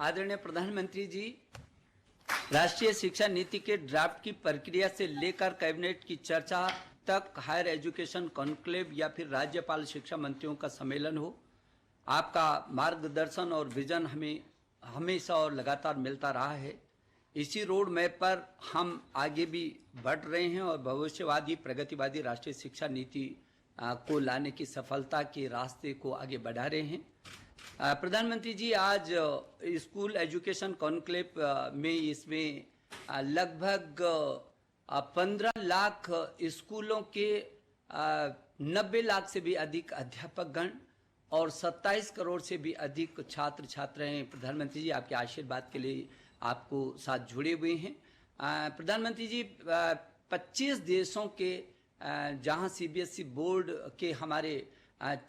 आदरणीय प्रधानमंत्री जी, राष्ट्रीय शिक्षा नीति के ड्राफ्ट की प्रक्रिया से लेकर कैबिनेट की चर्चा तक हायर एजुकेशन कॉन्क्लेव या फिर राज्यपाल शिक्षा मंत्रियों का सम्मेलन हो, आपका मार्गदर्शन और विजन हमें हमेशा और लगातार मिलता रहा है। इसी रोड मैप पर हम आगे भी बढ़ रहे हैं और भविष्यवादी प्रगतिवादी राष्ट्रीय शिक्षा नीति को लाने की सफलता के रास्ते को आगे बढ़ा रहे हैं। प्रधानमंत्री जी, आज स्कूल एजुकेशन कॉन्क्लेव में इसमें लगभग 15 लाख स्कूलों के 90 लाख से भी अधिक अध्यापकगण और 27 करोड़ से भी अधिक छात्र छात्राएं प्रधानमंत्री जी आपके आशीर्वाद के लिए आपको साथ जुड़े हुए हैं। प्रधानमंत्री जी, 25 देशों के जहां सीबीएसई बोर्ड के हमारे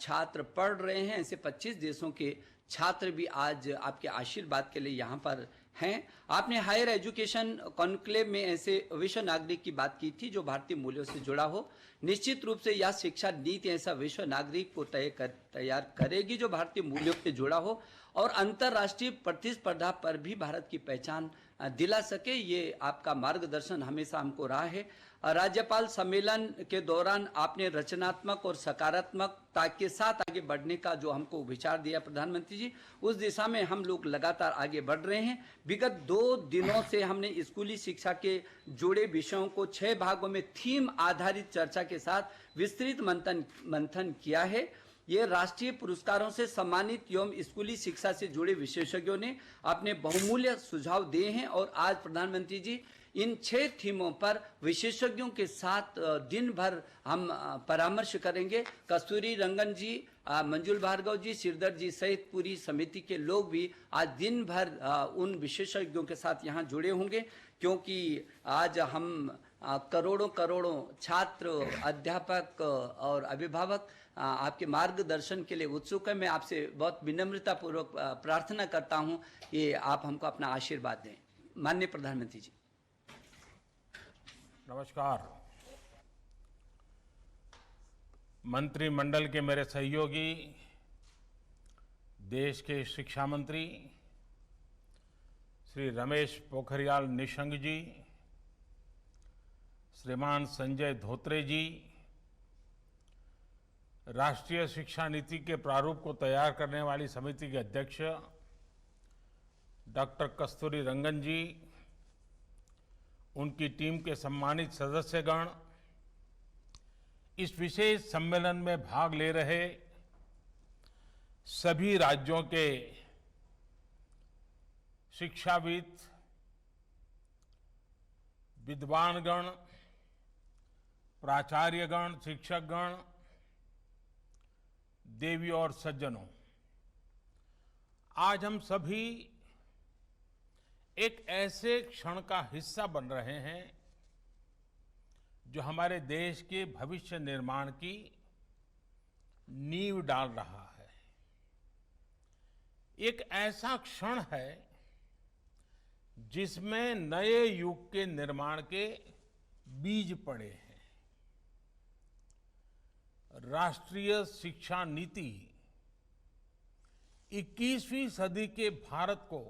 छात्र पढ़ रहे हैं, ऐसे 25 देशों के छात्र भी आज आपके आशीर्वाद के लिए यहाँ पर हैं। आपने हायर एजुकेशन कॉन्क्लेव में ऐसे विश्व नागरिक की बात की थी जो भारतीय मूल्यों से जुड़ा हो। निश्चित रूप से यह शिक्षा नीति ऐसा विश्व नागरिक को तैयार करेगी जो भारतीय मूल्यों से जुड़ा हो और अंतर्राष्ट्रीय प्रतिस्पर्धा पर भी भारत की पहचान दिला सके। ये आपका मार्गदर्शन हमेशा हमको रहा है। राज्यपाल सम्मेलन के दौरान आपने रचनात्मक और सकारात्मकता के साथ आगे बढ़ने का जो हमको विचार दिया प्रधानमंत्री जी, उस दिशा में हम लोग लगातार आगे बढ़ रहे हैं। विगत 2 दिनों से हमने स्कूली शिक्षा के जुड़े विषयों को 6 भागों में थीम आधारित चर्चा के साथ विस्तृत मंथन किया है। ये राष्ट्रीय पुरस्कारों से सम्मानित एवं स्कूली शिक्षा से जुड़े विशेषज्ञों ने अपने बहुमूल्य सुझाव दिए हैं और आज प्रधानमंत्री जी इन 6 थीमों पर विशेषज्ञों के साथ दिन भर हम परामर्श करेंगे। कस्तूरी रंगन जी, मंजुल भार्गव जी, श्रीधर जी सहित पूरी समिति के लोग भी आज दिन भर उन विशेषज्ञों के साथ यहाँ जुड़े होंगे, क्योंकि आज हम करोड़ों छात्र, अध्यापक और अभिभावक आपके मार्गदर्शन के लिए उत्सुक है। मैं आपसे बहुत विनम्रता पूर्वक प्रार्थना करता हूं कि आप हमको अपना आशीर्वाद दें। माननीय प्रधानमंत्री जी। नमस्कार। मंत्रिमंडल के मेरे सहयोगी, देश के शिक्षा मंत्री श्री रमेश पोखरियाल निशंक जी, श्रीमान संजय धोत्रे जी, राष्ट्रीय शिक्षा नीति के प्रारूप को तैयार करने वाली समिति के अध्यक्ष डॉक्टर कस्तूरी रंगन जी, उनकी टीम के सम्मानित सदस्यगण, इस विशेष सम्मेलन में भाग ले रहे सभी राज्यों के शिक्षाविद, विद्वानगण, प्राचार्यगण, शिक्षकगण, देवी और सज्जनों, आज हम सभी एक ऐसे क्षण का हिस्सा बन रहे हैं जो हमारे देश के भविष्य निर्माण की नींव डाल रहा है। एक ऐसा क्षण है जिसमें नए युग के निर्माण के बीज पड़े हैं। राष्ट्रीय शिक्षा नीति 21वीं सदी के भारत को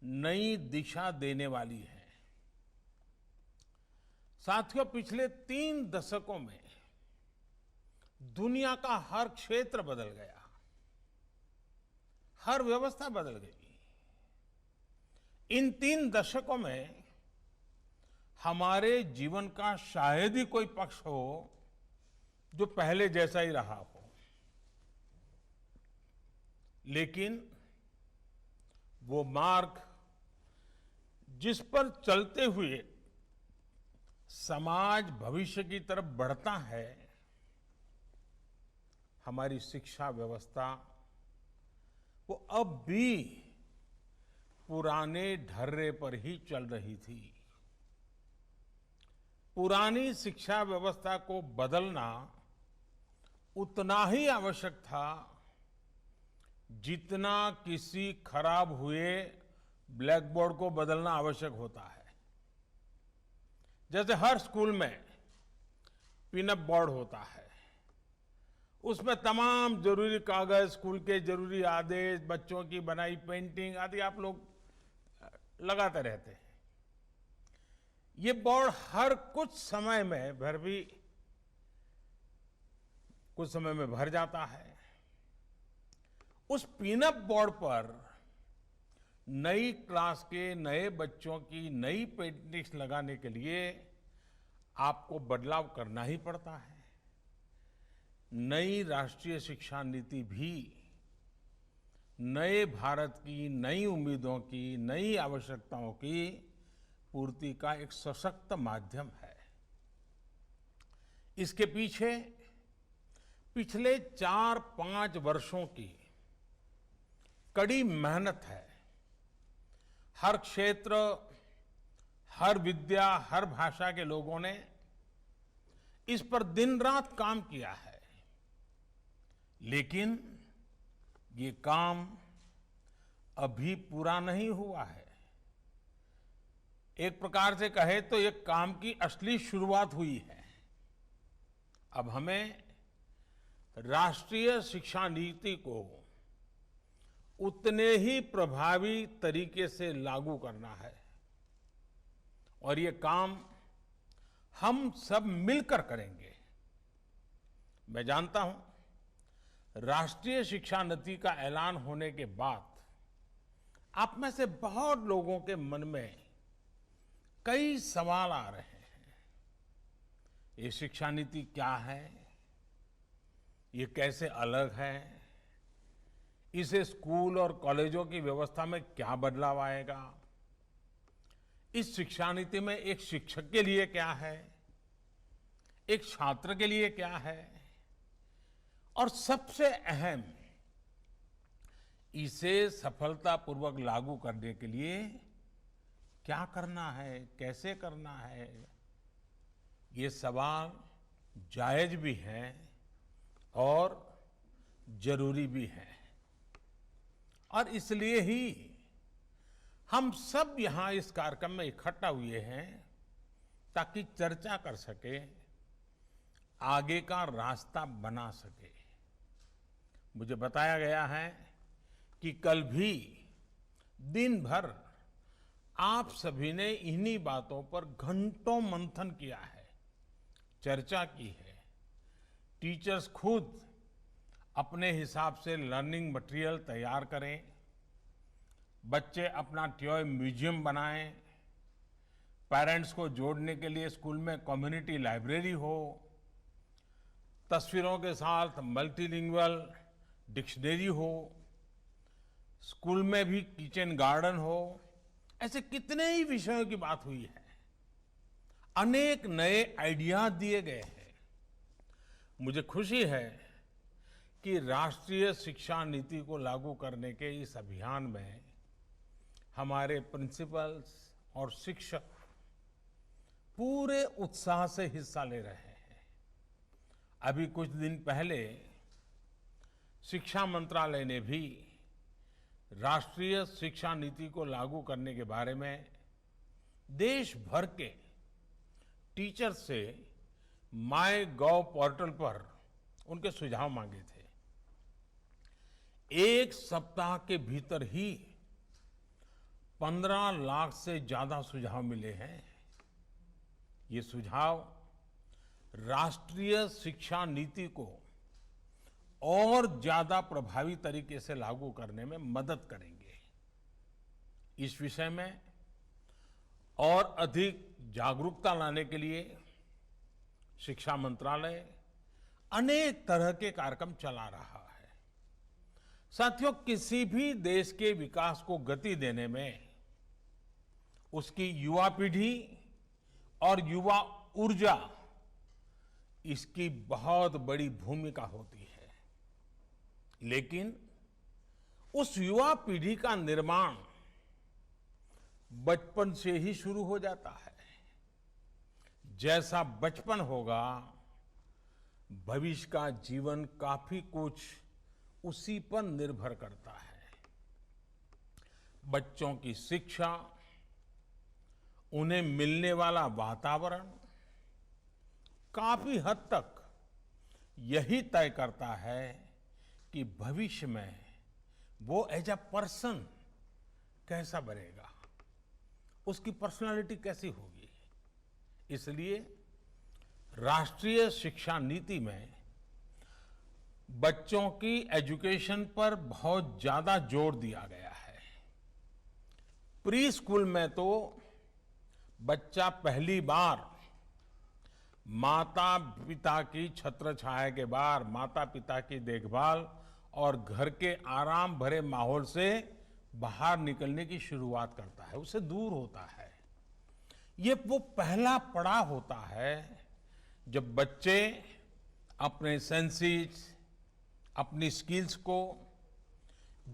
नई दिशा देने वाली है। साथियों, पिछले 3 दशकों में दुनिया का हर क्षेत्र बदल गया, हर व्यवस्था बदल गई। इन 3 दशकों में हमारे जीवन का शायद ही कोई पक्ष हो जो पहले जैसा ही रहा हो, लेकिन वो मार्ग जिस पर चलते हुए समाज भविष्य की तरफ बढ़ता है, हमारी शिक्षा व्यवस्था वो अब भी पुराने ढर्रे पर ही चल रही थी। पुरानी शिक्षा व्यवस्था को बदलना उतना ही आवश्यक था जितना किसी खराब हुए ब्लैक बोर्ड को बदलना आवश्यक होता है। जैसे हर स्कूल में पिनअप बोर्ड होता है, उसमें तमाम जरूरी कागज, स्कूल के जरूरी आदेश, बच्चों की बनाई पेंटिंग आदि आप लोग लगाते रहते हैं। ये बोर्ड हर कुछ समय में भर जाता है। उस पिनअप बोर्ड पर नई क्लास के नए बच्चों की नई पेंटिंग्स लगाने के लिए आपको बदलाव करना ही पड़ता है। नई राष्ट्रीय शिक्षा नीति भी नए भारत की नई उम्मीदों की, नई आवश्यकताओं की पूर्ति का एक सशक्त माध्यम है। इसके पीछे पिछले 4-5 वर्षों की कड़ी मेहनत है। हर क्षेत्र, हर विद्या, हर भाषा के लोगों ने इस पर दिन रात काम किया है। लेकिन ये काम अभी पूरा नहीं हुआ है। एक प्रकार से कहे तो ये काम की असली शुरुआत हुई है। अब हमें राष्ट्रीय शिक्षा नीति को उतने ही प्रभावी तरीके से लागू करना है और ये काम हम सब मिलकर करेंगे। मैं जानता हूं राष्ट्रीय शिक्षा नीति का ऐलान होने के बाद आप में से बहुत लोगों के मन में कई सवाल आ रहे हैं। ये शिक्षा नीति क्या है? ये कैसे अलग है? इसे स्कूल और कॉलेजों की व्यवस्था में क्या बदलाव आएगा? इस शिक्षा नीति में एक शिक्षक के लिए क्या है, एक छात्र के लिए क्या है, और सबसे अहम, इसे सफलतापूर्वक लागू करने के लिए क्या करना है, कैसे करना है? ये सवाल जायज भी हैं और जरूरी भी है। और इसलिए ही हम सब यहां इस कार्यक्रम में इकट्ठा हुए हैं ताकि चर्चा कर सके, आगे का रास्ता बना सके। मुझे बताया गया है कि कल भी दिन भर आप सभी ने इन्हीं बातों पर घंटों मंथन किया है, चर्चा की है। टीचर्स खुद अपने हिसाब से लर्निंग मटेरियल तैयार करें, बच्चे अपना टॉय म्यूजियम बनाएं, पेरेंट्स को जोड़ने के लिए स्कूल में कम्युनिटी लाइब्रेरी हो, तस्वीरों के साथ मल्टीलिंगुअल डिक्शनरी हो, स्कूल में भी किचन गार्डन हो। ऐसे कितने ही विषयों की बात हुई है। अनेक नए आइडिया दिए गए हैं। मुझे खुशी है कि राष्ट्रीय शिक्षा नीति को लागू करने के इस अभियान में हमारे प्रिंसिपल्स और शिक्षक पूरे उत्साह से हिस्सा ले रहे हैं। अभी कुछ दिन पहले शिक्षा मंत्रालय ने भी राष्ट्रीय शिक्षा नीति को लागू करने के बारे में देश भर के टीचर से माईगॉव पोर्टल पर उनके सुझाव मांगे थे। एक सप्ताह के भीतर ही 15 लाख से ज्यादा सुझाव मिले हैं। ये सुझाव राष्ट्रीय शिक्षा नीति को और ज्यादा प्रभावी तरीके से लागू करने में मदद करेंगे। इस विषय में और अधिक जागरूकता लाने के लिए शिक्षा मंत्रालय अनेक तरह के कार्यक्रम चला रहा है। साथियों, किसी भी देश के विकास को गति देने में उसकी युवा पीढ़ी और युवा ऊर्जा, इसकी बहुत बड़ी भूमिका होती है। लेकिन उस युवा पीढ़ी का निर्माण बचपन से ही शुरू हो जाता है। जैसा बचपन होगा, भविष्य का जीवन काफी कुछ उसी पर निर्भर करता है। बच्चों की शिक्षा, उन्हें मिलने वाला वातावरण काफी हद तक यही तय करता है कि भविष्य में वो एज अ पर्सन कैसा बनेगा, उसकी पर्सनालिटी कैसी होगी। इसलिए राष्ट्रीय शिक्षा नीति में बच्चों की एजुकेशन पर बहुत ज्यादा जोर दिया गया है। प्री स्कूल में तो बच्चा पहली बार माता पिता की छत्र छाया के बाद माता पिता की देखभाल और घर के आराम भरे माहौल से बाहर निकलने की शुरुआत करता है, उससे दूर होता है। ये वो पहला पड़ाव होता है जब बच्चे अपने सेंसेस, अपनी स्किल्स को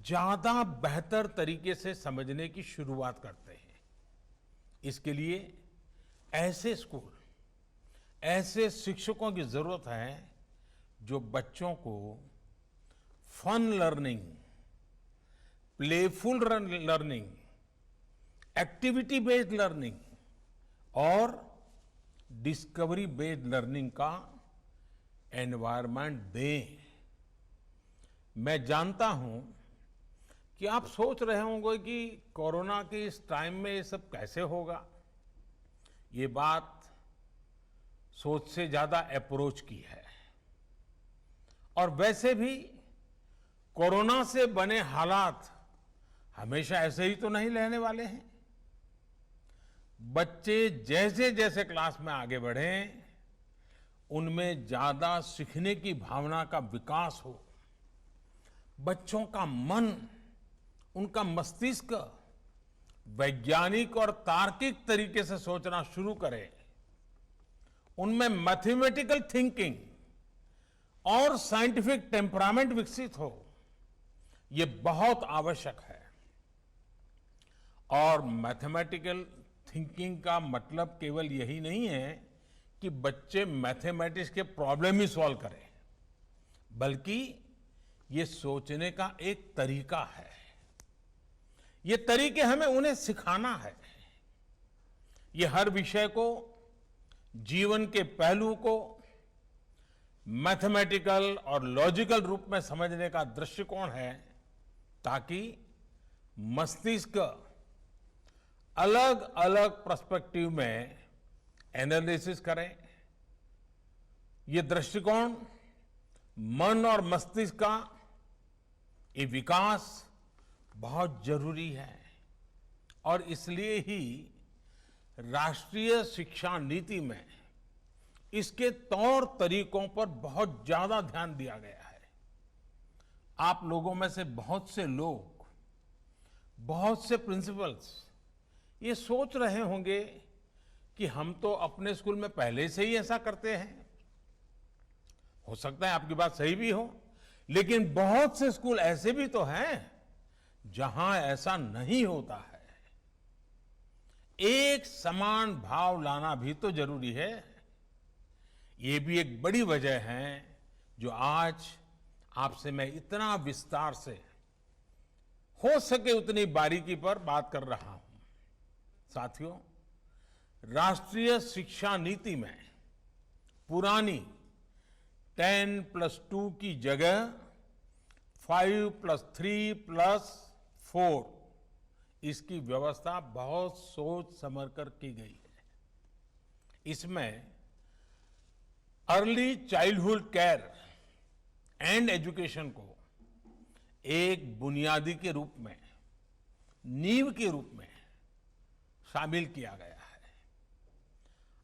ज्यादा बेहतर तरीके से समझने की शुरुआत करते हैं। इसके लिए ऐसे स्कूल, ऐसे शिक्षकों की जरूरत है जो बच्चों को fun learning, playful learning, activity based learning और डिस्कवरी बेस्ड लर्निंग का एनवायरनमेंट दें। मैं जानता हूं कि आप सोच रहे होंगे कि कोरोना के इस टाइम में ये सब कैसे होगा। ये बात सोच से ज्यादा अप्रोच की है। और वैसे भी कोरोना से बने हालात हमेशा ऐसे ही तो नहीं रहने वाले हैं। बच्चे जैसे जैसे क्लास में आगे बढ़ें, उनमें ज्यादा सीखने की भावना का विकास हो, बच्चों का मन, उनका मस्तिष्क वैज्ञानिक और तार्किक तरीके से सोचना शुरू करे, उनमें मैथमेटिकल थिंकिंग और साइंटिफिक टेम्परामेंट विकसित हो, ये बहुत आवश्यक है। और मैथमेटिकल थिंकिंग का मतलब केवल यही नहीं है कि बच्चे मैथमेटिक्स के प्रॉब्लम ही सॉल्व करें, बल्कि ये सोचने का एक तरीका है। ये तरीके हमें उन्हें सिखाना है। ये हर विषय को, जीवन के पहलू को मैथमेटिकल और लॉजिकल रूप में समझने का दृष्टिकोण है, ताकि मस्तिष्क अलग अलग पर्सपेक्टिव में एनालिसिस करें। ये दृष्टिकोण मन और मस्तिष्क का ये विकास बहुत जरूरी है। और इसलिए ही राष्ट्रीय शिक्षा नीति में इसके तौर तरीकों पर बहुत ज्यादा ध्यान दिया गया है। आप लोगों में से बहुत से लोग, बहुत से प्रिंसिपल्स ये सोच रहे होंगे कि हम तो अपने स्कूल में पहले से ही ऐसा करते हैं। हो सकता है आपकी बात सही भी हो, लेकिन बहुत से स्कूल ऐसे भी तो हैं जहां ऐसा नहीं होता है। एक समान भाव लाना भी तो जरूरी है। ये भी एक बड़ी वजह है जो आज आपसे मैं इतना विस्तार से हो सके उतनी बारीकी पर बात कर रहा हूं। साथियों, राष्ट्रीय शिक्षा नीति में पुरानी 10+2 की जगह 5+3+4 इसकी व्यवस्था बहुत सोच समझ कर की गई है। इसमें early childhood care and education को एक बुनियादी के रूप में, नींव के रूप में शामिल किया गया है।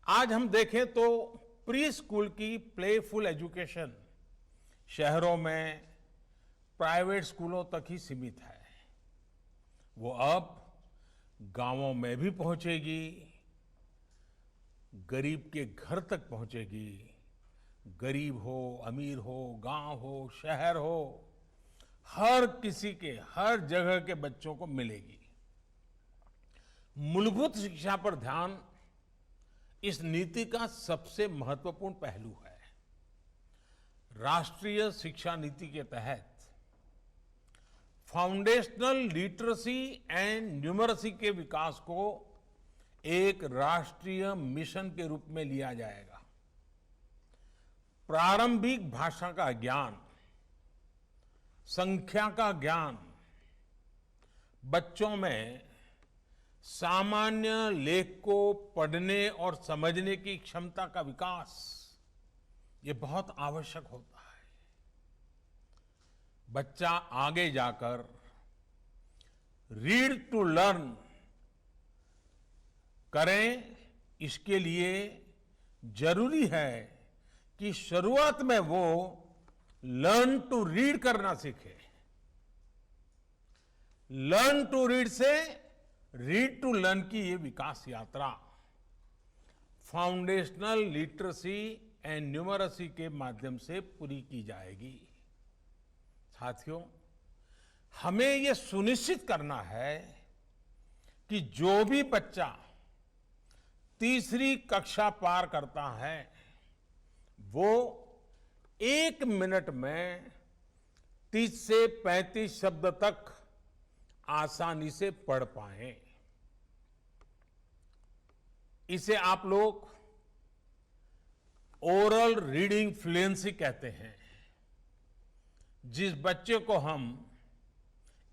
आज हम देखें तो प्री स्कूल की प्लेफुल एजुकेशन शहरों में प्राइवेट स्कूलों तक ही सीमित है। वो अब गांवों में भी पहुंचेगी, गरीब के घर तक पहुंचेगी। गरीब हो, अमीर हो, गांव हो, शहर हो, हर किसी के, हर जगह के बच्चों को मिलेगी। मूलभूत शिक्षा पर ध्यान इस नीति का सबसे महत्वपूर्ण पहलू है। राष्ट्रीय शिक्षा नीति के तहत फाउंडेशनल लिटरेसी एंड न्यूमरेसी के विकास को एक राष्ट्रीय मिशन के रूप में लिया जाएगा। प्रारंभिक भाषा का ज्ञान, संख्या का ज्ञान, बच्चों में सामान्य लेख को पढ़ने और समझने की क्षमता का विकास, ये बहुत आवश्यक होता है। बच्चा आगे जाकर रीड टू लर्न करें, इसके लिए जरूरी है कि शुरुआत में वो लर्न टू रीड करना सीखे। लर्न टू रीड से रीड टू लर्न की ये विकास यात्रा फाउंडेशनल लिटरेसी एंड न्यूमरेसी के माध्यम से पूरी की जाएगी। साथियों, हमें ये सुनिश्चित करना है कि जो भी बच्चा तीसरी कक्षा पार करता है वो 1 मिनट में 30 से 35 शब्द तक आसानी से पढ़ पाए। इसे आप लोग ओरल रीडिंग फ्लुएंसी कहते हैं। जिस बच्चे को हम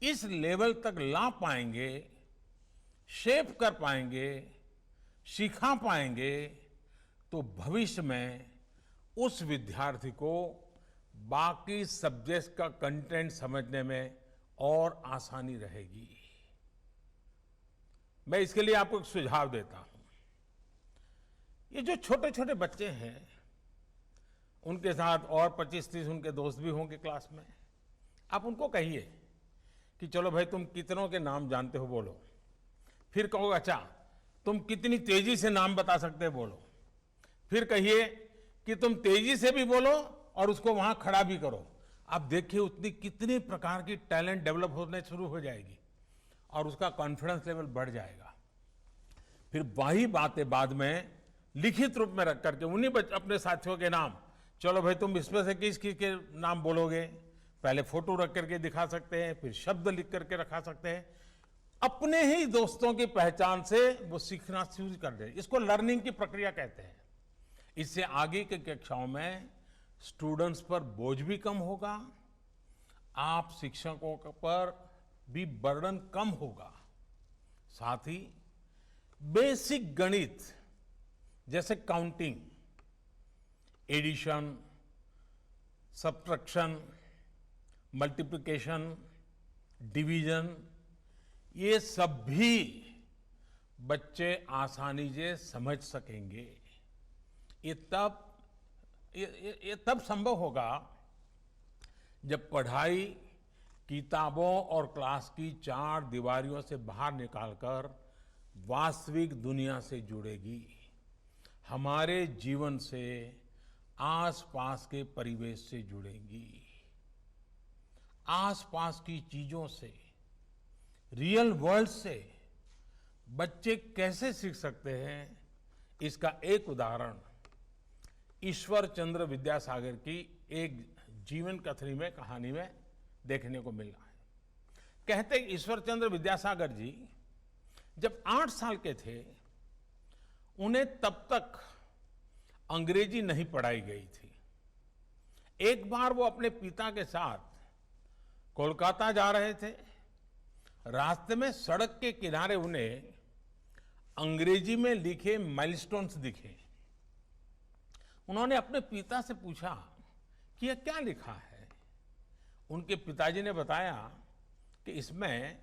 इस लेवल तक ला पाएंगे, शेप कर पाएंगे, सिखा पाएंगे, तो भविष्य में उस विद्यार्थी को बाकी सब्जेक्ट्स का कंटेंट समझने में और आसानी रहेगी। मैं इसके लिए आपको एक सुझाव देता हूं। ये जो छोटे छोटे बच्चे हैं, उनके साथ और 25-30 उनके दोस्त भी होंगे क्लास में। आप उनको कहिए कि चलो भाई, तुम कितनों के नाम जानते हो बोलो। फिर कहो, अच्छा तुम कितनी तेजी से नाम बता सकते हो बोलो। फिर कहिए कि तुम तेजी से भी बोलो और उसको वहां खड़ा भी करो। आप देखिए उतनी कितनी प्रकार की टैलेंट डेवलप होने शुरू हो जाएगी और उसका कॉन्फिडेंस लेवल बढ़ जाएगा। फिर वही बातें बाद में लिखित रूप में रख करके उन्हीं अपने साथियों के नाम, चलो भाई तुम इसमें से किस किस के नाम बोलोगे, पहले फोटो रख करके दिखा सकते हैं, फिर शब्द लिख करके रखा सकते हैं। अपने ही दोस्तों की पहचान से वो सीखना शुरू कर दे। इसको लर्निंग की प्रक्रिया कहते हैं। इससे आगे की कक्षाओं में स्टूडेंट्स पर बोझ भी कम होगा, आप शिक्षकों पर भी बर्डन कम होगा। साथ ही बेसिक गणित जैसे counting, addition, subtraction, multiplication, division, ये सब भी बच्चे आसानी से समझ सकेंगे। ये तब संभव होगा जब पढ़ाई किताबों और क्लास की 4 दीवारियों से बाहर निकालकर वास्तविक दुनिया से जुड़ेगी, हमारे जीवन से, आसपास के परिवेश से जुड़ेंगी। आसपास की चीजों से, रियल वर्ल्ड से बच्चे कैसे सीख सकते हैं, इसका एक उदाहरण ईश्वर चंद्र विद्यासागर की एक जीवन कहानी में देखने को मिल रहा है। कहते हैं ईश्वर चंद्र विद्यासागर जी जब 8 साल के थे, उन्हें तब तक अंग्रेजी नहीं पढ़ाई गई थी। एक बार वो अपने पिता के साथ कोलकाता जा रहे थे। रास्ते में सड़क के किनारे उन्हें अंग्रेजी में लिखे माइलस्टोन्स दिखे। उन्होंने अपने पिता से पूछा कि यह क्या लिखा है। उनके पिताजी ने बताया कि इसमें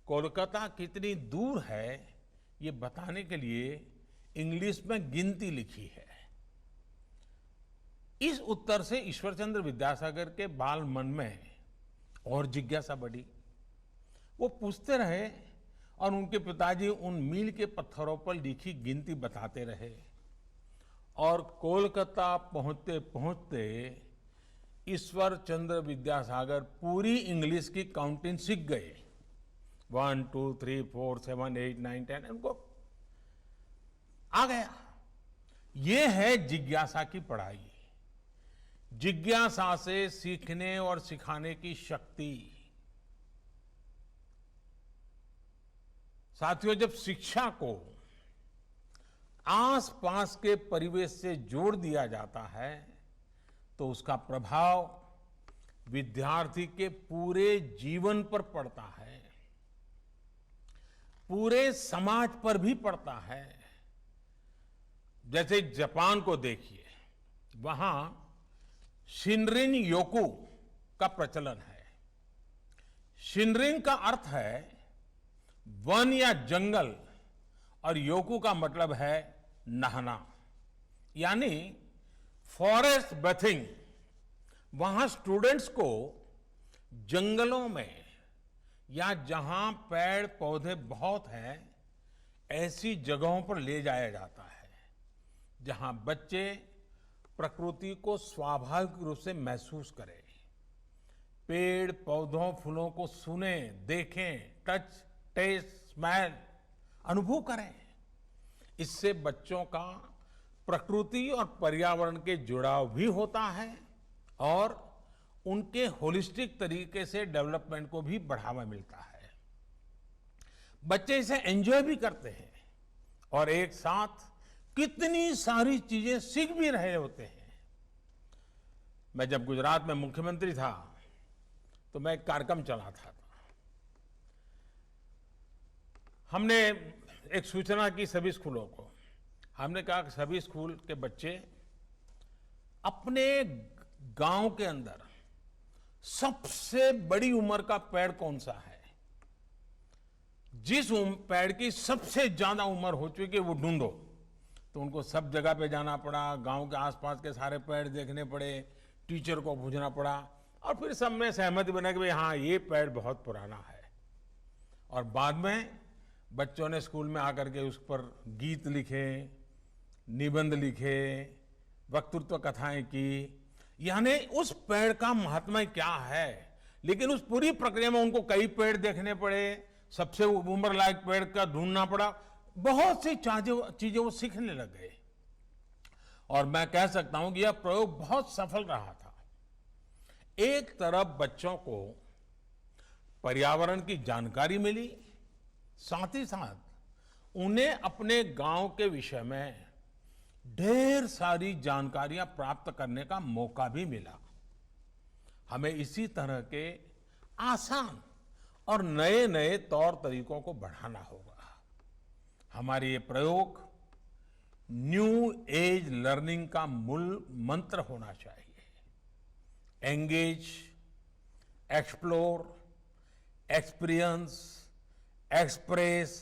कोलकाता कितनी दूर है ये बताने के लिए इंग्लिश में गिनती लिखी है। इस उत्तर से ईश्वरचंद्र विद्यासागर के बाल मन में और जिज्ञासा बढ़ी। वो पूछते रहे और उनके पिताजी उन मील के पत्थरों पर लिखी गिनती बताते रहे। और कोलकाता पहुंचते पहुंचते ईश्वर चंद्र विद्यासागर पूरी इंग्लिश की काउंटिंग सीख गए। 1 2 3 4 7 8 9 10 उनको आ गया। ये है जिज्ञासा की पढ़ाई। जिज्ञासा से सीखने और सिखाने की शक्ति। साथियों, जब शिक्षा को आसपास के परिवेश से जोड़ दिया जाता है तो उसका प्रभाव विद्यार्थी के पूरे जीवन पर पड़ता है, पूरे समाज पर भी पड़ता है। जैसे जापान को देखिए, वहां शिनरिन योकू का प्रचलन है। शिनरिन का अर्थ है वन या जंगल और योकू का मतलब है नहाना, यानी फॉरेस्ट बेथिंग। वहां स्टूडेंट्स को जंगलों में या जहां पेड़ पौधे बहुत हैं ऐसी जगहों पर ले जाया जाता है जहां बच्चे प्रकृति को स्वाभाविक रूप से महसूस करें, पेड़ पौधों फूलों को सुने, देखें, टच, टेस्ट, स्मेल अनुभव करें। इससे बच्चों का प्रकृति और पर्यावरण के जुड़ाव भी होता है और उनके होलिस्टिक तरीके से डेवलपमेंट को भी बढ़ावा मिलता है। बच्चे इसे एंजॉय भी करते हैं और एक साथ कितनी सारी चीजें सीख भी रहे होते हैं। मैं जब गुजरात में मुख्यमंत्री था तो मैं एक कार्यक्रम चलाता था। हमने एक सूचना की सभी स्कूलों को, हमने कहा कि सभी स्कूल के बच्चे अपने गांव के अंदर सबसे बड़ी उम्र का पेड़ कौन सा है, जिस पेड़ की सबसे ज्यादा उम्र हो चुकी है वो ढूंढो। तो उनको सब जगह पे जाना पड़ा, गांव के आसपास के सारे पेड़ देखने पड़े, टीचर को पूछना पड़ा और फिर सब में सहमति बना कि भाई हाँ ये पेड़ बहुत पुराना है। और बाद में बच्चों ने स्कूल में आकर के उस पर गीत लिखे, निबंध लिखे, वक्तृत्व कथाएं की, यानी उस पेड़ का महात्मा क्या है। लेकिन उस पूरी प्रक्रिया में उनको कई पेड़ देखने पड़े, सबसे उम्र लायक पेड़ का ढूंढना पड़ा, बहुत सी चीजें वो सीखने लग गए। और मैं कह सकता हूं कि यह प्रयोग बहुत सफल रहा था। एक तरफ बच्चों को पर्यावरण की जानकारी मिली, साथ ही साथ उन्हें अपने गांव के विषय में ढेर सारी जानकारियां प्राप्त करने का मौका भी मिला। हमें इसी तरह के आसान और नए नए तौर तरीकों को बढ़ाना होगा। हमारे ये प्रयोग न्यू एज लर्निंग का मूल मंत्र होना चाहिए। एंगेज, एक्सप्लोर, एक्सपीरियंस, एक्सप्रेस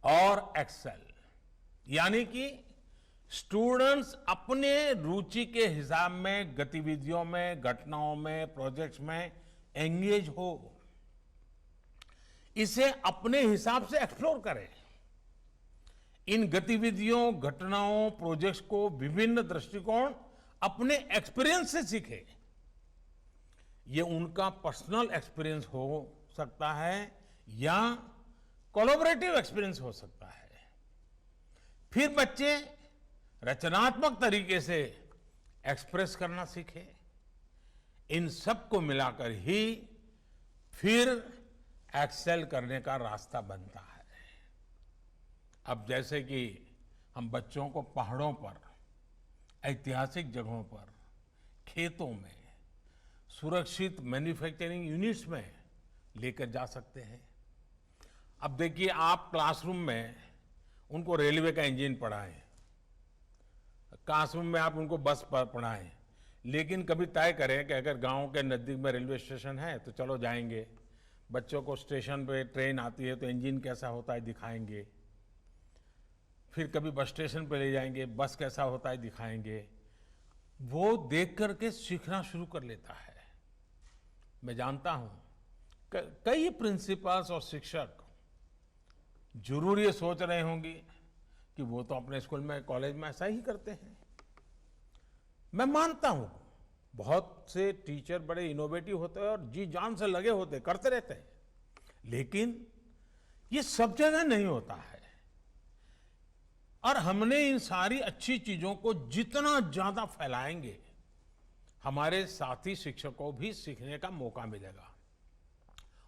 और एक्सेल, यानी कि स्टूडेंट्स अपने रुचि के हिसाब में गतिविधियों में, घटनाओं में, प्रोजेक्ट्स में एंगेज हो, इसे अपने हिसाब से एक्सप्लोर करें। इन गतिविधियों, घटनाओं, प्रोजेक्ट्स को विभिन्न दृष्टिकोण अपने एक्सपीरियंस से सीखे। ये उनका पर्सनल एक्सपीरियंस हो सकता है या कोलैबोरेटिव एक्सपीरियंस हो सकता है। फिर बच्चे रचनात्मक तरीके से एक्सप्रेस करना सीखे। इन सब को मिलाकर ही फिर एक्सेल करने का रास्ता बनता है। अब जैसे कि हम बच्चों को पहाड़ों पर, ऐतिहासिक जगहों पर, खेतों में, सुरक्षित मैन्युफैक्चरिंग यूनिट्स में लेकर जा सकते हैं। अब देखिए, आप क्लासरूम में उनको रेलवे का इंजन पढ़ाएं, क्लासरूम में आप उनको बस पढ़ाएं, लेकिन कभी तय करें कि अगर गांव के नजदीक में रेलवे स्टेशन है तो चलो जाएंगे। बच्चों को स्टेशन पे ट्रेन आती है तो इंजन कैसा होता है दिखाएंगे। फिर कभी बस स्टेशन पे ले जाएंगे, बस कैसा होता है दिखाएंगे। वो देख करके सीखना शुरू कर लेता है। मैं जानता हूं कई प्रिंसिपल्स और शिक्षक जरूर ये सोच रहे होंगे कि वो तो अपने स्कूल में, कॉलेज में ऐसा ही करते हैं। मैं मानता हूं बहुत से टीचर बड़े इनोवेटिव होते हैं और जी जान से लगे होते, करते रहते हैं, लेकिन ये सब जगह नहीं होता है। और हमने इन सारी अच्छी चीजों को जितना ज्यादा फैलाएंगे, हमारे साथी शिक्षकों भी सीखने का मौका मिलेगा।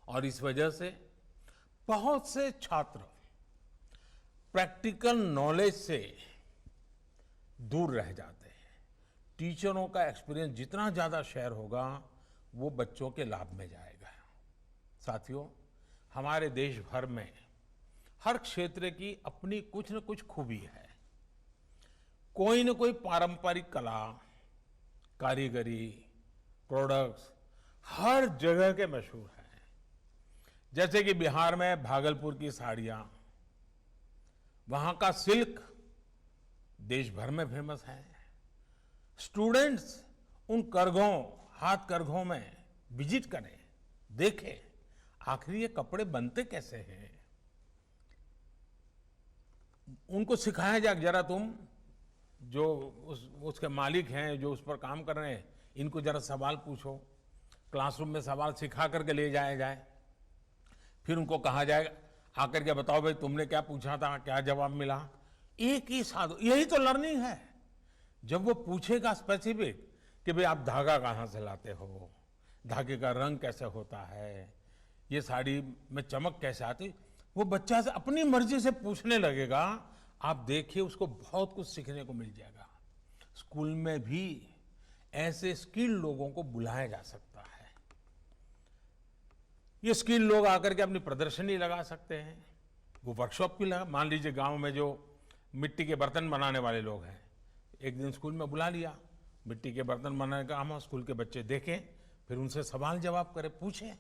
और इस वजह से बहुत से छात्र प्रैक्टिकल नॉलेज से दूर रह जाते हैं, टीचरों का एक्सपीरियंस जितना ज़्यादा शेयर होगा वो बच्चों के लाभ में जाएगा। साथियों, हमारे देश भर में हर क्षेत्र की अपनी कुछ न कुछ खूबी है। कोई न कोई पारंपरिक कला, कारीगरी, प्रोडक्ट्स हर जगह के मशहूर हैं। जैसे कि बिहार में भागलपुर की साड़ियां, वहां का सिल्क देश भर में फेमस है। स्टूडेंट्स उन करघों, हाथ करघों में विजिट करें, देखें आखिर ये कपड़े बनते कैसे हैं। उनको सिखाया जाए, जरा तुम जो उसके मालिक हैं, जो उस पर काम कर रहे हैं, इनको जरा सवाल पूछो। क्लासरूम में सवाल सिखा करके ले जाया जाए, फिर उनको कहा जाएगा आकर के बताओ भाई तुमने क्या पूछा था, क्या जवाब मिला। एक ही साधु, यही तो लर्निंग है। जब वो पूछेगा स्पेसिफिक कि भाई आप धागा कहाँ से लाते हो, धागे का रंग कैसे होता है, ये साड़ी में चमक कैसे आती, वो बच्चा से अपनी मर्जी से पूछने लगेगा। आप देखिए उसको बहुत कुछ सीखने को मिल जाएगा। स्कूल में भी ऐसे स्किल लोगों को बुलाया जा सकता है। ये स्किल लोग आकर के अपनी प्रदर्शनी लगा सकते हैं। वो वर्कशॉप भी लगा, मान लीजिए गांव में जो मिट्टी के बर्तन बनाने वाले लोग हैं, एक दिन स्कूल में बुला लिया, मिट्टी के बर्तन बनाने का हम स्कूल के बच्चे देखें, फिर उनसे सवाल जवाब करें, पूछें।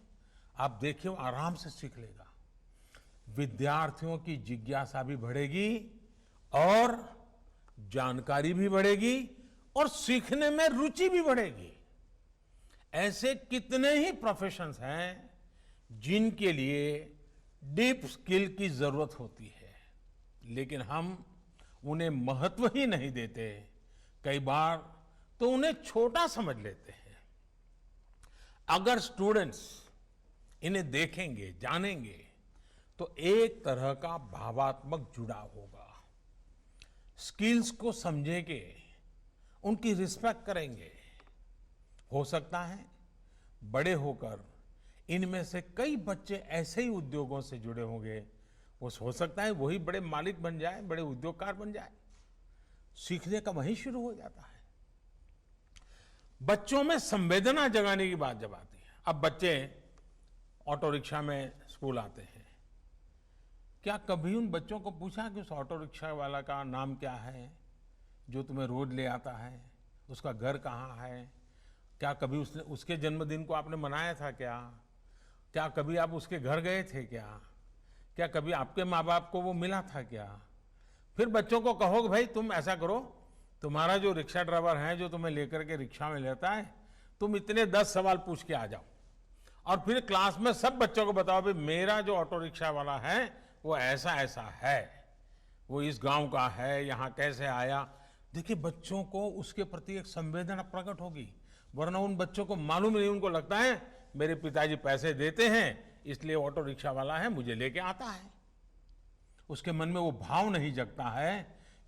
आप देखिए वो आराम से सीख लेगा। विद्यार्थियों की जिज्ञासा भी बढ़ेगी और जानकारी भी बढ़ेगी और सीखने में रुचि भी बढ़ेगी। ऐसे कितने ही प्रोफेशंस हैं जिनके लिए डीप स्किल की जरूरत होती है, लेकिन हम उन्हें महत्व ही नहीं देते। कई बार तो उन्हें छोटा समझ लेते हैं। अगर स्टूडेंट्स इन्हें देखेंगे, जानेंगे, तो एक तरह का भावात्मक जुड़ाव होगा। स्किल्स को समझेंगे, उनकी रिस्पेक्ट करेंगे। हो सकता है बड़े होकर इनमें से कई बच्चे ऐसे ही उद्योगों से जुड़े होंगे, वो हो सकता है वही बड़े मालिक बन जाए, बड़े उद्योगकार बन जाए। सीखने का वहीं शुरू हो जाता है। बच्चों में संवेदना जगाने की बात जब आती है, अब बच्चे ऑटो रिक्शा में स्कूल आते हैं, क्या कभी उन बच्चों को पूछा कि उस ऑटो रिक्शा वाला का नाम क्या है जो तुम्हें रोज ले आता है, उसका घर कहाँ है, क्या कभी उसने उसके जन्मदिन को आपने मनाया था क्या कभी आप उसके घर गए थे क्या कभी आपके माँ बाप को वो मिला था क्या। फिर बच्चों को कहोगे भाई तुम ऐसा करो, तुम्हारा जो रिक्शा ड्राइवर है जो तुम्हें लेकर के रिक्शा में लेता है, तुम इतने 10 सवाल पूछ के आ जाओ और फिर क्लास में सब बच्चों को बताओ भाई मेरा जो ऑटो रिक्शा वाला है वो ऐसा ऐसा है, वो इस गांव का है, यहाँ कैसे आया। देखिए बच्चों को उसके प्रति एक संवेदना प्रकट होगी, वरना उन बच्चों को मालूम नहीं, उनको लगता है मेरे पिताजी पैसे देते हैं इसलिए ऑटो रिक्शा वाला है मुझे लेके आता है। उसके मन में वो भाव नहीं जगता है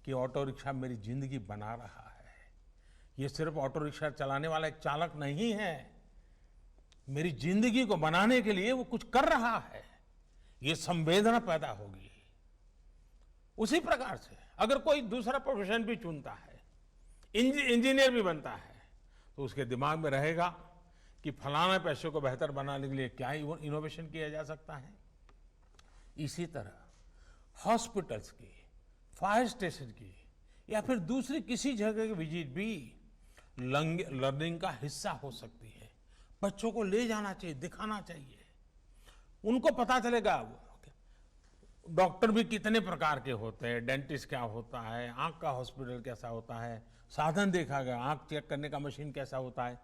कि ऑटो रिक्शा मेरी जिंदगी बना रहा है, ये सिर्फ ऑटो रिक्शा चलाने वाला एक चालक नहीं है, मेरी जिंदगी को बनाने के लिए वो कुछ कर रहा है। ये संवेदना पैदा होगी। उसी प्रकार से अगर कोई दूसरा प्रोफेशन भी चुनता है, इंजीनियर भी बनता है, तो उसके दिमाग में रहेगा कि फलाना पैसे को बेहतर बनाने के लिए क्या इनोवेशन किया जा सकता है। इसी तरह हॉस्पिटल्स की, फायर स्टेशन की या फिर दूसरी किसी जगह की विजिट भी लर्निंग का हिस्सा हो सकती है। बच्चों को ले जाना चाहिए, दिखाना चाहिए, उनको पता चलेगा डॉक्टर भी कितने प्रकार के होते हैं, डेंटिस्ट क्या होता है, आंख का हॉस्पिटल कैसा होता है, साधन देखा गया, आंख चेक करने का मशीन कैसा होता है।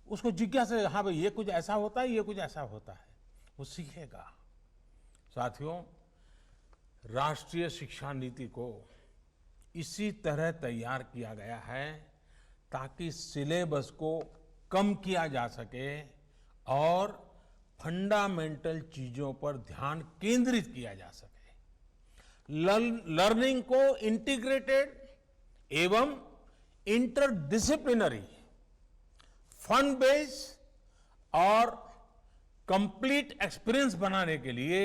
उसको जिज्ञासा, हाँ भाई ये कुछ ऐसा होता है, ये कुछ ऐसा होता है, वो सीखेगा। साथियों, राष्ट्रीय शिक्षा नीति को इसी तरह तैयार किया गया है ताकि सिलेबस को कम किया जा सके और फंडामेंटल चीजों पर ध्यान केंद्रित किया जा सके। लर्निंग को इंटीग्रेटेड एवं इंटरडिसिप्लिनरी, फन बेस्ड और कंप्लीट एक्सपीरियंस बनाने के लिए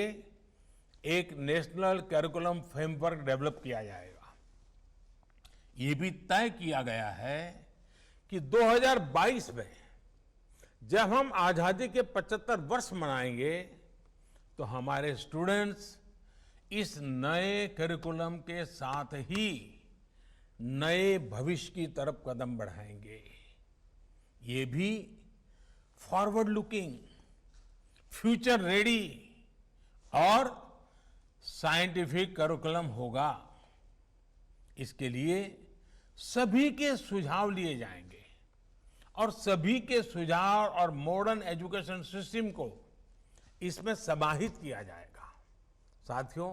एक नेशनल करिकुलम फ्रेमवर्क डेवलप किया जाएगा। ये भी तय किया गया है कि 2022 में जब हम आजादी के 75 वर्ष मनाएंगे तो हमारे स्टूडेंट्स इस नए करिकुलम के साथ ही नए भविष्य की तरफ कदम बढ़ाएंगे। ये भी फॉरवर्ड लुकिंग, फ्यूचर रेडी और साइंटिफिक करिकुलम होगा। इसके लिए सभी के सुझाव लिए जाएंगे और सभी के सुझाव और मॉडर्न एजुकेशन सिस्टम को इसमें समाहित किया जाएगा। साथियों,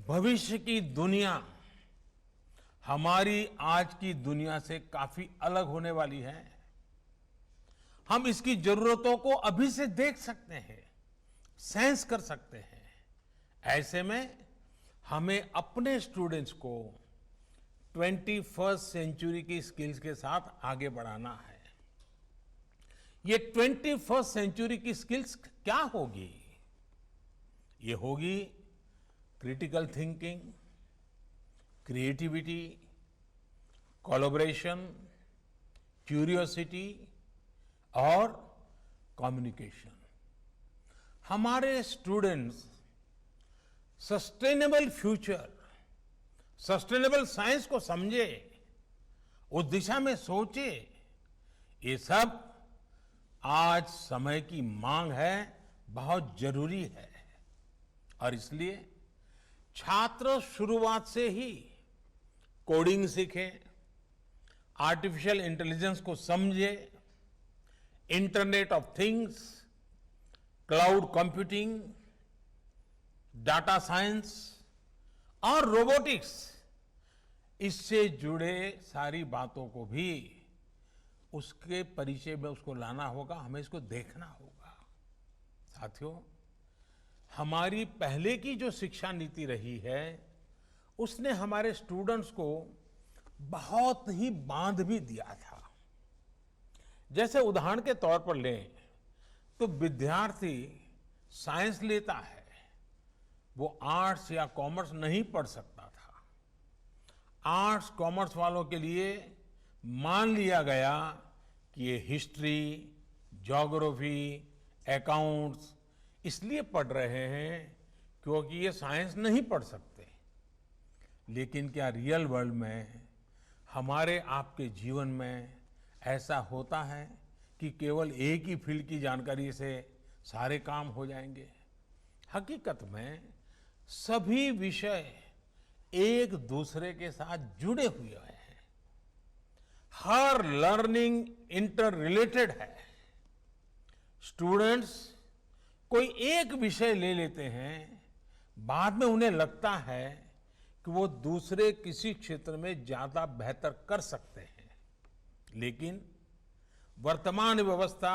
भविष्य की दुनिया हमारी आज की दुनिया से काफी अलग होने वाली है। हम इसकी जरूरतों को अभी से देख सकते हैं, सेंस कर सकते हैं। ऐसे में हमें अपने स्टूडेंट्स को 21st सेंचुरी की स्किल्स के साथ आगे बढ़ाना है। ये 21st सेंचुरी की स्किल्स क्या होगी? ये होगी critical thinking, creativity, collaboration, curiosity और कम्युनिकेशन। हमारे students sustainable future, sustainable science को समझे, उस दिशा में सोचे, ये सब आज समय की मांग है, बहुत जरूरी है। और इसलिए छात्र शुरुआत से ही कोडिंग सीखें, आर्टिफिशियल इंटेलिजेंस को समझे, internet of things, cloud computing, data science और रोबोटिक्स, इससे जुड़े सारी बातों को भी उसके परिचय में उसको लाना होगा, हमें इसको देखना होगा। साथियों, हमारी पहले की जो शिक्षा नीति रही है उसने हमारे स्टूडेंट्स को बहुत ही बांध भी दिया था। जैसे उदाहरण के तौर पर लें तो विद्यार्थी साइंस लेता है, वो आर्ट्स या कॉमर्स नहीं पढ़ सकता था। आर्ट्स कॉमर्स वालों के लिए मान लिया गया कि ये हिस्ट्री, ज्योग्राफी, अकाउंट्स इसलिए पढ़ रहे हैं क्योंकि ये साइंस नहीं पढ़ सकते। लेकिन क्या रियल वर्ल्ड में, हमारे आपके जीवन में ऐसा होता है कि केवल एक ही फील्ड की जानकारी से सारे काम हो जाएंगे? हकीकत में सभी विषय एक दूसरे के साथ जुड़े हुए हैं। हर लर्निंग इंटर रिलेटेड है। स्टूडेंट्स कोई एक विषय ले लेते हैं, बाद में उन्हें लगता है कि वो दूसरे किसी क्षेत्र में ज्यादा बेहतर कर सकते हैं, लेकिन वर्तमान व्यवस्था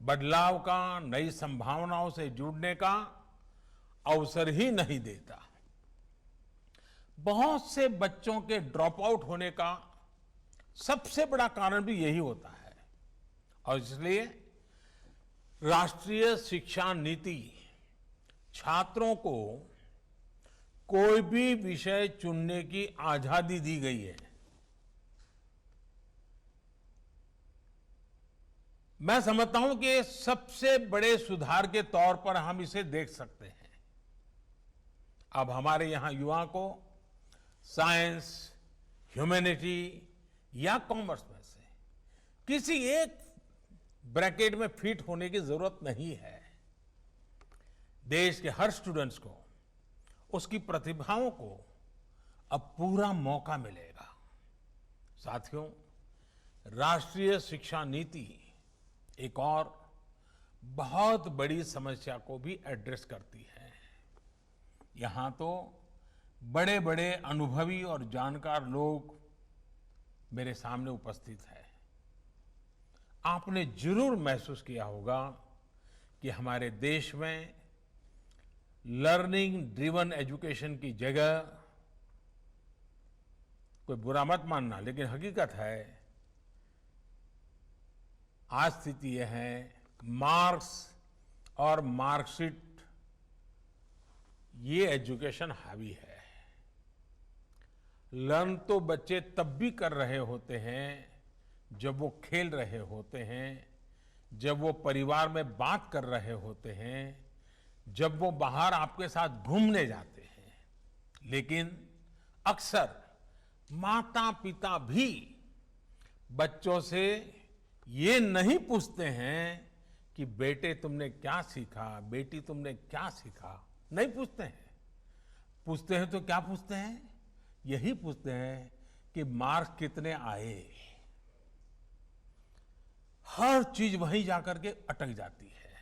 बदलाव का, नई संभावनाओं से जुड़ने का अवसर ही नहीं देता। बहुत से बच्चों के ड्रॉप आउट होने का सबसे बड़ा कारण भी यही होता है। और इसलिए राष्ट्रीय शिक्षा नीति छात्रों को कोई भी विषय चुनने की आजादी दी गई है। मैं समझता हूं कि सबसे बड़े सुधार के तौर पर हम इसे देख सकते हैं। अब हमारे यहां युवा को साइंस, ह्यूमैनिटी या कॉमर्स में से किसी एक ब्रैकेट में फिट होने की जरूरत नहीं है। देश के हर स्टूडेंट्स को उसकी प्रतिभाओं को अब पूरा मौका मिलेगा। साथियों, राष्ट्रीय शिक्षा नीति एक और बहुत बड़ी समस्या को भी एड्रेस करती है। यहां तो बड़े बड़े अनुभवी और जानकार लोग मेरे सामने उपस्थित हैं। आपने जरूर महसूस किया होगा कि हमारे देश में लर्निंग ड्रिवन एजुकेशन की जगह, कोई बुरा मत मानना, लेकिन हकीकत है, आज स्थिति यह है, मार्क्स और मार्कशीट ये एजुकेशन हावी है। लर्न तो बच्चे तब भी कर रहे होते हैं जब वो खेल रहे होते हैं, जब वो परिवार में बात कर रहे होते हैं, जब वो बाहर आपके साथ घूमने जाते हैं। लेकिन अक्सर माता पिता भी बच्चों से ये नहीं पूछते हैं कि बेटे तुमने क्या सीखा, बेटी तुमने क्या सीखा, नहीं पूछते हैं। पूछते हैं तो क्या पूछते हैं? यही पूछते हैं कि मार्क्स कितने आए। हर चीज वहीं जाकर के अटक जाती है।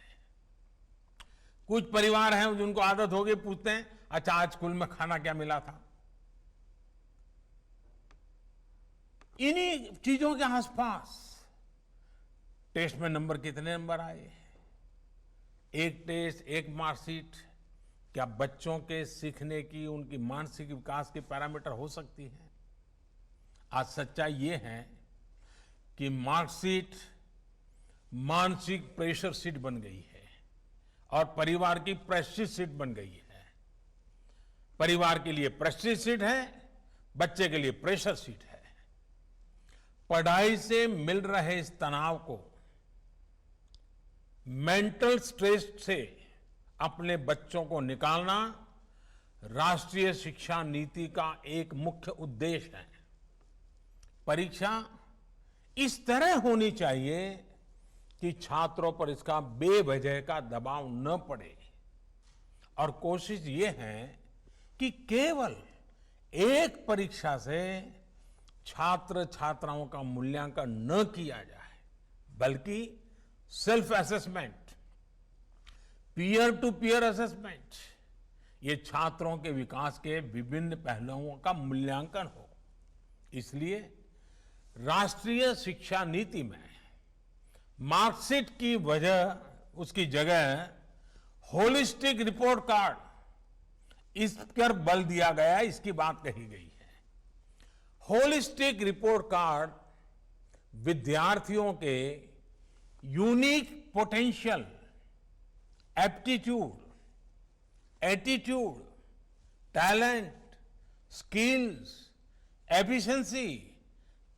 कुछ परिवार हैं जिनको आदत हो गई, पूछते हैं अच्छा आज स्कूल में खाना क्या मिला था। इन्हीं चीजों के आसपास टेस्ट में नंबर कितने नंबर आए, एक टेस्ट एक मार्कशीट क्या बच्चों के सीखने की, उनकी मानसिक विकास के पैरामीटर हो सकती है? आज सच्चाई ये है कि मार्कशीट मानसिक प्रेशर शीट बन गई है और परिवार की प्रेस्टीज शीट बन गई है। परिवार के लिए प्रेस्टीज शीट है, बच्चे के लिए प्रेशर शीट है। पढ़ाई से मिल रहे इस तनाव को, मेंटल स्ट्रेस से अपने बच्चों को निकालना राष्ट्रीय शिक्षा नीति का एक मुख्य उद्देश्य है। परीक्षा इस तरह होनी चाहिए कि छात्रों पर इसका बेवजह का दबाव न पड़े और कोशिश ये है कि केवल एक परीक्षा से छात्र छात्राओं का मूल्यांकन न किया जाए, बल्कि self assessment, peer to peer assessment, ये छात्रों के विकास के विभिन्न पहलुओं का मूल्यांकन हो। इसलिए राष्ट्रीय शिक्षा नीति में मार्कशीट की उसकी जगह होलिस्टिक रिपोर्ट कार्ड, इस पर बल दिया गया, इसकी बात कही गई है। होलिस्टिक रिपोर्ट कार्ड विद्यार्थियों के unique potential, aptitude, attitude, talent, skills, efficiency,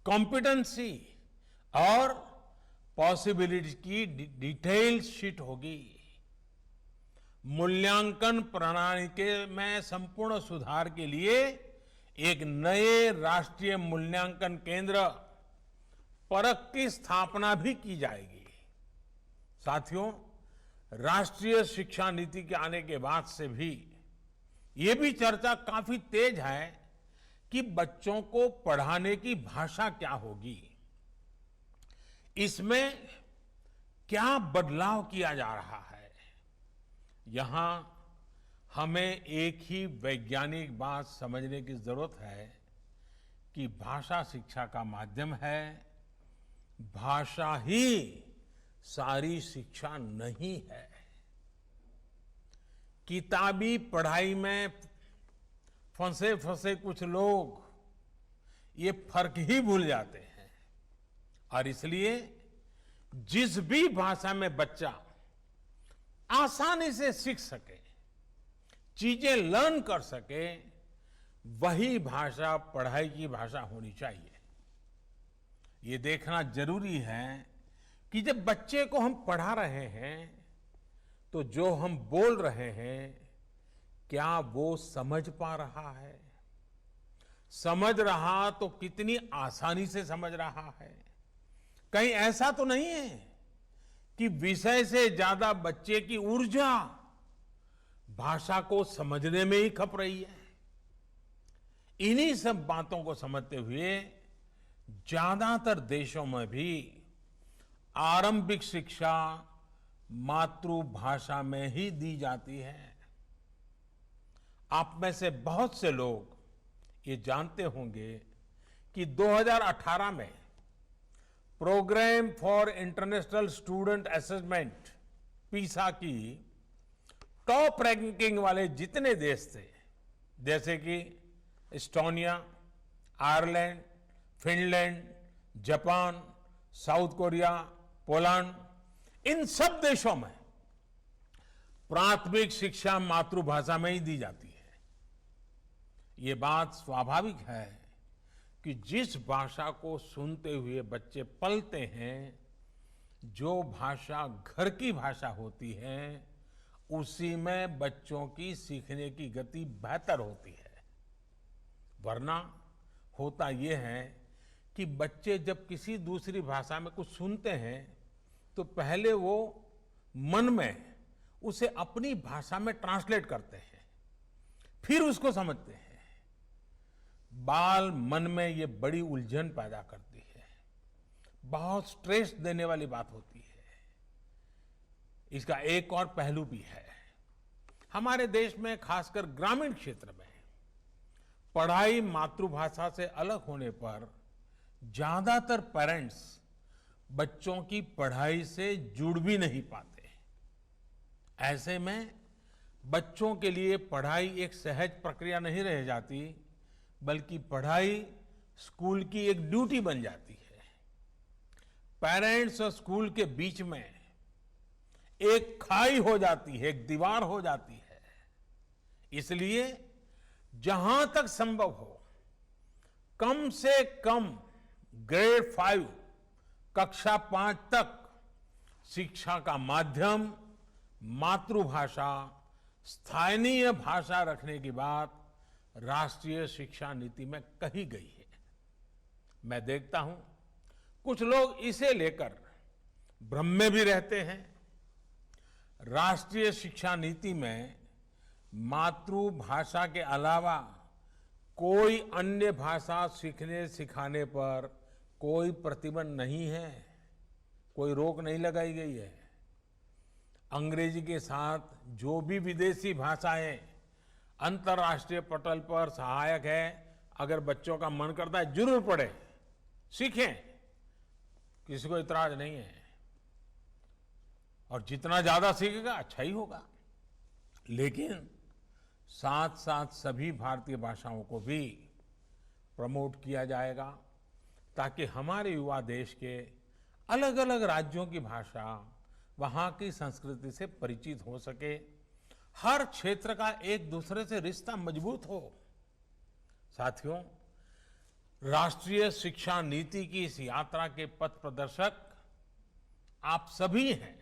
competency और पॉसिबिलिटी की डिटेल शीट होगी। मूल्यांकन प्रणाली के में संपूर्ण सुधार के लिए एक नए राष्ट्रीय मूल्यांकन केंद्र परख की स्थापना भी की जाएगी। साथियों, राष्ट्रीय शिक्षा नीति के आने के बाद से भी ये भी चर्चा काफी तेज है कि बच्चों को पढ़ाने की भाषा क्या होगी, इसमें क्या बदलाव किया जा रहा है। यहां हमें एक ही वैज्ञानिक बात समझने की जरूरत है कि भाषा शिक्षा का माध्यम है, भाषा ही सारी शिक्षा नहीं है। किताबी पढ़ाई में फंसे फंसे कुछ लोग ये फर्क ही भूल जाते हैं और इसलिए जिस भी भाषा में बच्चा आसानी से सीख सके, चीजें लर्न कर सके, वही भाषा पढ़ाई की भाषा होनी चाहिए। ये देखना जरूरी है कि जब बच्चे को हम पढ़ा रहे हैं तो जो हम बोल रहे हैं क्या वो समझ पा रहा है, समझ रहा तो कितनी आसानी से समझ रहा है। कहीं ऐसा तो नहीं है कि विषय से ज्यादा बच्चे की ऊर्जा भाषा को समझने में ही खप रही है। इन्हीं सब बातों को समझते हुए ज्यादातर देशों में भी आरंभिक शिक्षा मातृभाषा में ही दी जाती है। आप में से बहुत से लोग ये जानते होंगे कि 2018 में programme for international student assessment PISA की टॉप रैंकिंग वाले जितने देश थे, जैसे कि Estonia, Ireland, Finland, Japan, South Korea, Poland, इन सब देशों में प्राथमिक शिक्षा मातृभाषा में ही दी जाती है। ये बात स्वाभाविक है कि जिस भाषा को सुनते हुए बच्चे पलते हैं, जो भाषा घर की भाषा होती है, उसी में बच्चों की सीखने की गति बेहतर होती है। वरना होता यह है कि बच्चे जब किसी दूसरी भाषा में कुछ सुनते हैं तो पहले वो मन में उसे अपनी भाषा में ट्रांसलेट करते हैं, फिर उसको समझते हैं। बाल मन में ये बड़ी उलझन पैदा करती है, बहुत स्ट्रेस देने वाली बात होती है। इसका एक और पहलू भी है। हमारे देश में खासकर ग्रामीण क्षेत्र में पढ़ाई मातृभाषा से अलग होने पर ज्यादातर पेरेंट्स बच्चों की पढ़ाई से जुड़ भी नहीं पाते। ऐसे में बच्चों के लिए पढ़ाई एक सहज प्रक्रिया नहीं रह जाती, बल्कि पढ़ाई स्कूल की एक ड्यूटी बन जाती है। पेरेंट्स और स्कूल के बीच में एक खाई हो जाती है, एक दीवार हो जाती है। इसलिए जहां तक संभव हो, कम से कम ग्रेड 5 कक्षा 5 तक शिक्षा का माध्यम मातृभाषा, स्थानीय भाषा रखने की बात राष्ट्रीय शिक्षा नीति में कही गई है। मैं देखता हूं कुछ लोग इसे लेकर भ्रम में भी रहते हैं। राष्ट्रीय शिक्षा नीति में मातृभाषा के अलावा कोई अन्य भाषा सीखने सिखाने पर कोई प्रतिबंध नहीं है, कोई रोक नहीं लगाई गई है। अंग्रेजी के साथ जो भी विदेशी भाषाएं अंतर्राष्ट्रीय पटल पर सहायक है, अगर बच्चों का मन करता है जरूर पढ़े, सीखें, किसी को इतराज नहीं है। और जितना ज्यादा सीखेगा अच्छा ही होगा। लेकिन साथ साथ सभी भारतीय भाषाओं को भी प्रमोट किया जाएगा, ताकि हमारे युवा देश के अलग अलग राज्यों की भाषा, वहां की संस्कृति से परिचित हो सके, हर क्षेत्र का एक दूसरे से रिश्ता मजबूत हो। साथियों, राष्ट्रीय शिक्षा नीति की इस यात्रा के पथ प्रदर्शक आप सभी हैं,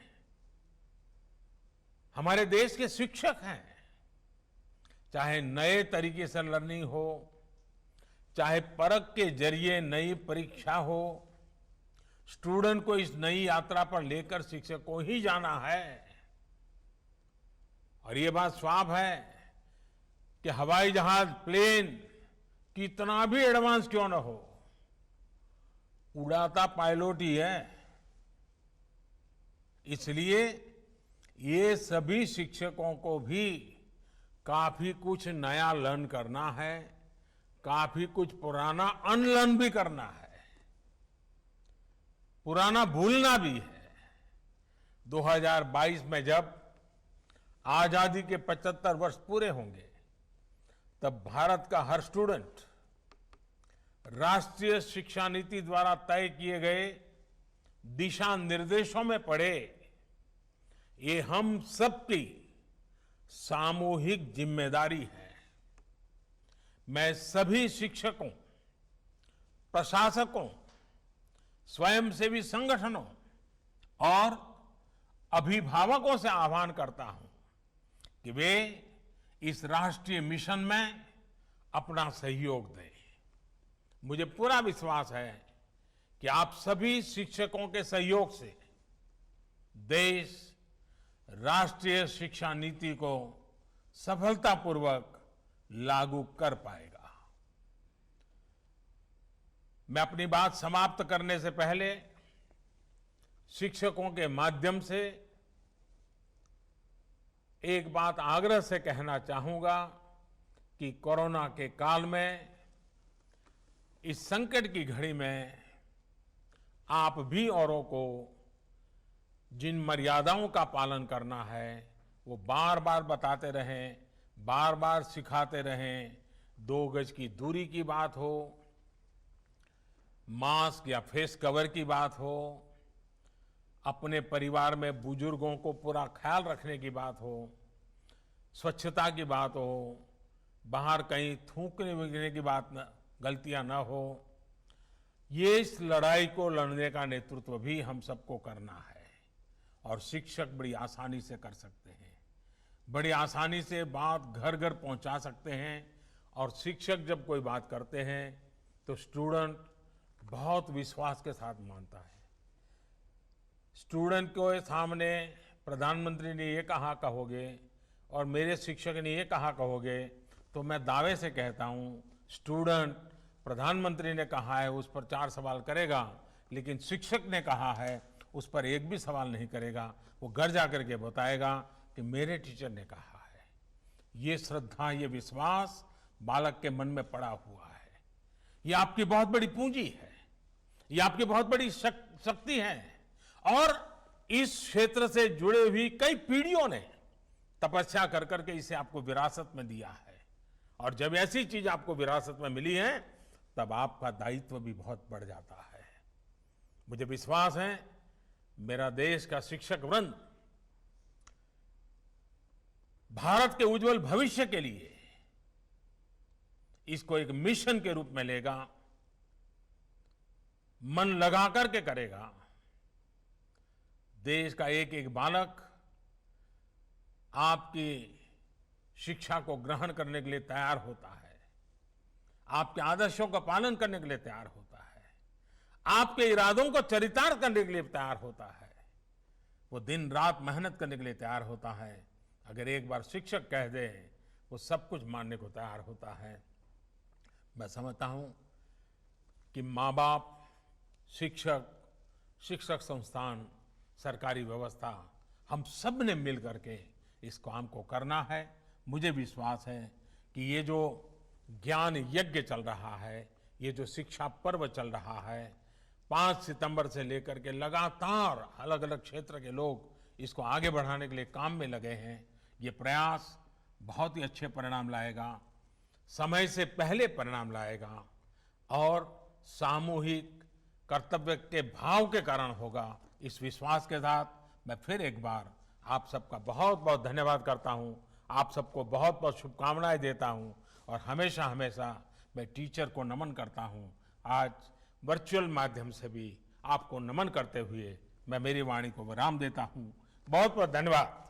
हमारे देश के शिक्षक हैं। चाहे नए तरीके से लर्निंग हो, चाहे परख के जरिए नई परीक्षा हो, स्टूडेंट को इस नई यात्रा पर लेकर शिक्षक को ही जाना है। और ये बात साफ है कि हवाई जहाज, प्लेन कितना भी एडवांस क्यों न हो, उड़ाता पायलट ही है। इसलिए ये सभी शिक्षकों को भी काफी कुछ नया लर्न करना है, काफी कुछ पुराना अनलर्न भी करना है, पुराना भूलना भी है। 2022 में जब आजादी के 75 वर्ष पूरे होंगे, तब भारत का हर स्टूडेंट राष्ट्रीय शिक्षा नीति द्वारा तय किए गए दिशा निर्देशों में पढ़े। ये हम सबकी सामूहिक जिम्मेदारी है। मैं सभी शिक्षकों, प्रशासकों, स्वयंसेवी संगठनों और अभिभावकों से आह्वान करता हूं कि वे इस राष्ट्रीय मिशन में अपना सहयोग दें। मुझे पूरा विश्वास है कि आप सभी शिक्षकों के सहयोग से देश राष्ट्रीय शिक्षा नीति को सफलतापूर्वक लागू कर पाएगा। मैं अपनी बात समाप्त करने से पहले शिक्षकों के माध्यम से एक बात आग्रह से कहना चाहूंगा कि कोरोना के काल में, इस संकट की घड़ी में आप भी औरों को जिन मर्यादाओं का पालन करना है वो बार बार बताते रहें, बार बार सिखाते रहें। 2 गज की दूरी की बात हो, मास्क या फेस कवर की बात हो, अपने परिवार में बुजुर्गों को पूरा ख्याल रखने की बात हो, स्वच्छता की बात हो, बाहर कहीं थूकने वूकने की बात गलतियां न हो, ये इस लड़ाई को लड़ने का नेतृत्व भी हम सबको करना है और शिक्षक बड़ी आसानी से कर सकते हैं, बड़ी आसानी से बात घर घर पहुंचा सकते हैं। और शिक्षक जब कोई बात करते हैं तो स्टूडेंट बहुत विश्वास के साथ मानता है। स्टूडेंट के सामने प्रधानमंत्री ने ये कहा कहोगे और मेरे शिक्षक ने ये कहा कहोगे तो मैं दावे से कहता हूं स्टूडेंट प्रधानमंत्री ने कहा है उस पर 4 सवाल करेगा, लेकिन शिक्षक ने कहा है उस पर एक भी सवाल नहीं करेगा। वो घर जाकर के बताएगा कि मेरे टीचर ने कहा है। ये श्रद्धा, ये विश्वास बालक के मन में पड़ा हुआ है। ये आपकी बहुत बड़ी पूंजी है, ये आपकी बहुत बड़ी शक्ति है। और इस क्षेत्र से जुड़े हुई कई पीढ़ियों ने तपस्या कर करके इसे आपको विरासत में दिया है। और जब ऐसी चीज आपको विरासत में मिली है तब आपका दायित्व भी बहुत बढ़ जाता है। मुझे विश्वास है मेरा देश का शिक्षक वृंद भारत के उज्जवल भविष्य के लिए इसको एक मिशन के रूप में लेगा, मन लगा करके करेगा। देश का एक एक बालक आपकी शिक्षा को ग्रहण करने के लिए तैयार होता है, आपके आदर्शों का पालन करने के लिए तैयार होता है, आपके इरादों को चरितार्थ करने के लिए तैयार होता है। वो दिन रात मेहनत करने के लिए तैयार होता है। अगर एक बार शिक्षक कह दे वो सब कुछ मानने को तैयार होता है। मैं समझता हूं कि माँ बाप, शिक्षक, शिक्षक संस्थान, सरकारी व्यवस्था, हम सब ने मिल करके इस काम को करना है। मुझे विश्वास है कि ये जो ज्ञान यज्ञ चल रहा है, ये जो शिक्षा पर्व चल रहा है, 5 सितंबर से लेकर के लगातार अलग अलग क्षेत्र के लोग इसको आगे बढ़ाने के लिए काम में लगे हैं। ये प्रयास बहुत ही अच्छे परिणाम लाएगा, समय से पहले परिणाम लाएगा और सामूहिक कर्तव्य के भाव के कारण होगा। इस विश्वास के साथ मैं फिर एक बार आप सबका बहुत बहुत धन्यवाद करता हूं, आप सबको बहुत बहुत शुभकामनाएं देता हूं और हमेशा हमेशा मैं टीचर को नमन करता हूं। आज वर्चुअल माध्यम से भी आपको नमन करते हुए मैं मेरी वाणी को विराम देता हूं। बहुत बहुत धन्यवाद।